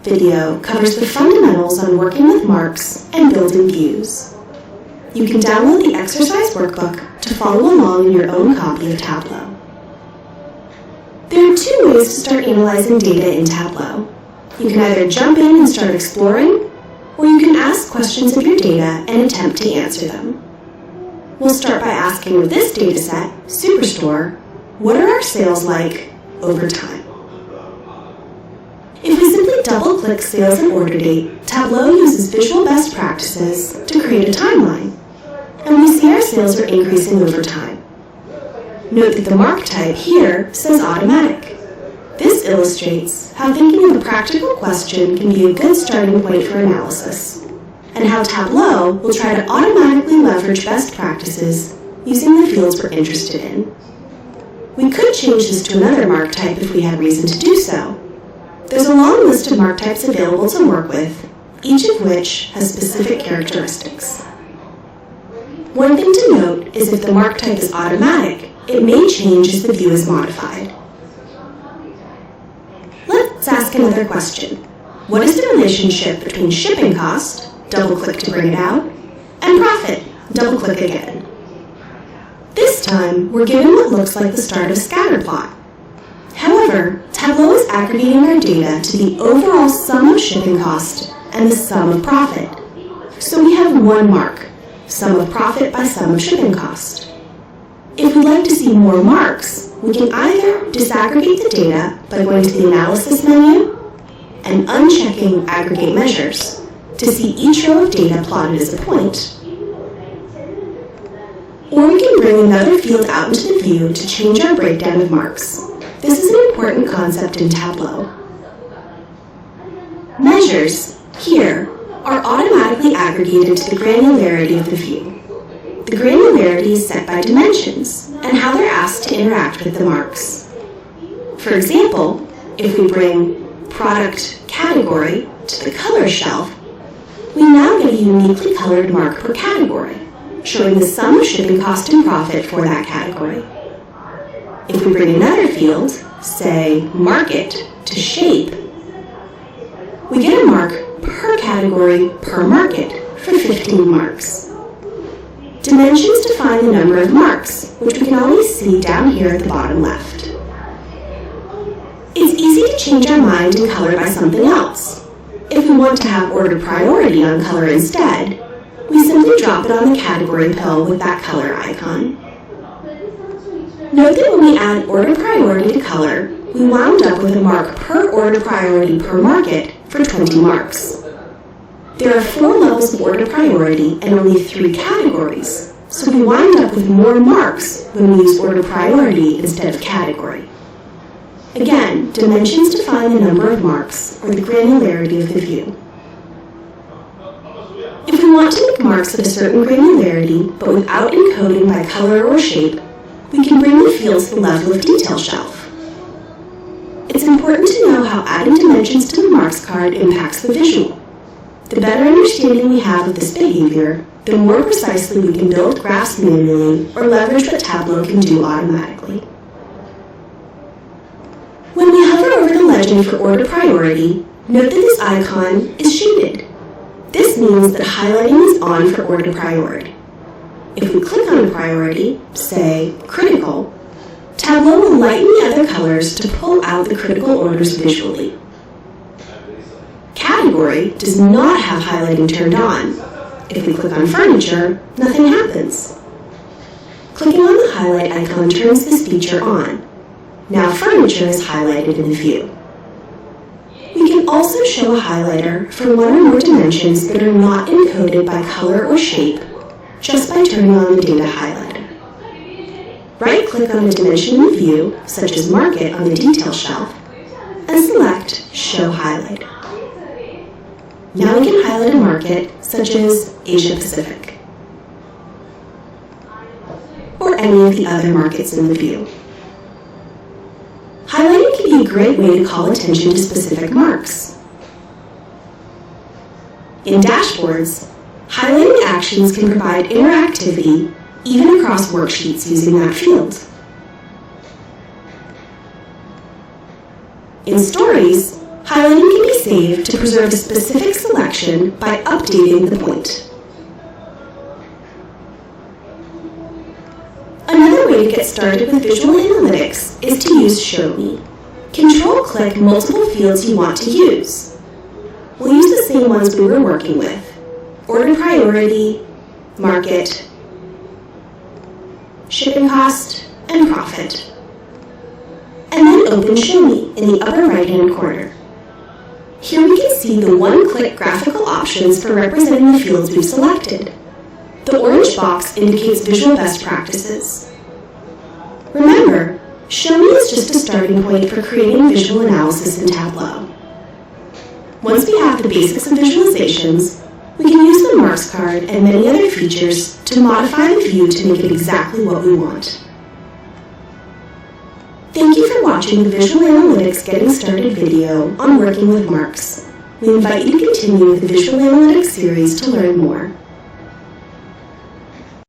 video covers the fundamentals on working with marks and building views. You can download the exercise workbook to follow along in your own copy of Tableau. There are two ways to start analyzing data in Tableau. You can either jump in and start exploring, or you can ask questions of your data and attempt to answer them. We'll start by asking with this dataset, Superstore, what are our sales like over time? If we simply double-click Sales and Order Date, Tableau uses visual best practices to create a timeline, and we see our sales are increasing over time. Note that the mark type here says Automatic. This illustrates how thinking of a practical question can be a good starting point for analysis, and how Tableau will try to automatically leverage best practices using the fields we're interested in. We could change this to another mark type if we had reason to do so. There's a long list of mark types available to work with, each of which has specific characteristics. One thing to note is if the mark type is automatic, it may change as the view is modified. Let's ask another question. What is the relationship between shipping cost, double-click to bring it out, and profit, double-click again? This time, we're given what looks like the start of a scatter plot. However, Tableau is aggregating our data to the overall sum of shipping cost and the sum of profit. So we have one mark, sum of profit by sum of shipping cost. If we'd like to see more marks, we can either disaggregate the data by going to the Analysis menu and unchecking Aggregate Measures to see each row of data plotted as a point. Or we can bring another field out into the view to change our breakdown of marks. This is an important concept in Tableau. Measures, here, are automatically aggregated to the granularity of the view. The granularity is set by dimensions and how they're asked to interact with the marks. For example, if we bring Product Category to the Color shelf, we now get a uniquely colored mark per category, showing the sum of shipping cost and profit for that category. If we bring another field, say Market, to Shape, we get a mark per category per market for 15 marks. Dimensions define the number of marks, which we can always see down here at the bottom left. It's easy to change our mind and color by something else. If we want to have order priority on color instead, we simply drop it on the category pill with that color icon. Note that when we add order priority to color, we wound up with a mark per order priority per market for 20 marks. There are 4 levels of order priority and only 3 categories, so we wind up with more marks when we use order priority instead of category. Again, dimensions define the number of marks or the granularity of the view. If we want to make marks of a certain granularity, but without encoding by color or shape, we can bring the fields to the level of detail shelf. It's important to know how adding dimensions to the marks card impacts the visual. The better understanding we have of this behavior, the more precisely we can build graphs manually or leverage what Tableau can do automatically. When we hover over the legend for order priority, note that this icon is shaded. This means that highlighting is on for order priority. If we click on a priority, say critical, Tableau will lighten the other colors to pull out the critical orders visually. Category does not have highlighting turned on. If we click on furniture, nothing happens. Clicking on the highlight icon turns this feature on. Now furniture is highlighted in the view. We can also show a highlighter for one or more dimensions that are not encoded by color or shape just by turning on the data highlighter. Right-click on a dimension in the view, such as Market on the detail shelf, and select Show Highlighter. Now we can highlight a market such as Asia Pacific, or any of the other markets in the view. Highlighting can be a great way to call attention to specific marks. In dashboards, highlighting actions can provide interactivity even across worksheets using that field. In stories, highlighting can be save to preserve a specific selection by updating the point. Another way to get started with visual analytics is to use Show Me. Control-click multiple fields you want to use. We'll use the same ones we were working with: order priority, market, shipping cost, and profit. And then open Show Me in the upper right-hand corner. Here we can see the one-click graphical options for representing the fields we've selected. The orange box indicates visual best practices. Remember, Show Me is just a starting point for creating visual analysis in Tableau. Once we have the basics of visualizations, we can use the marks card and many other features to modify the view to make it exactly what we want. Thank you for watching the Visual Analytics Getting Started video on working with marks. We invite you to continue with the Visual Analytics series to learn more.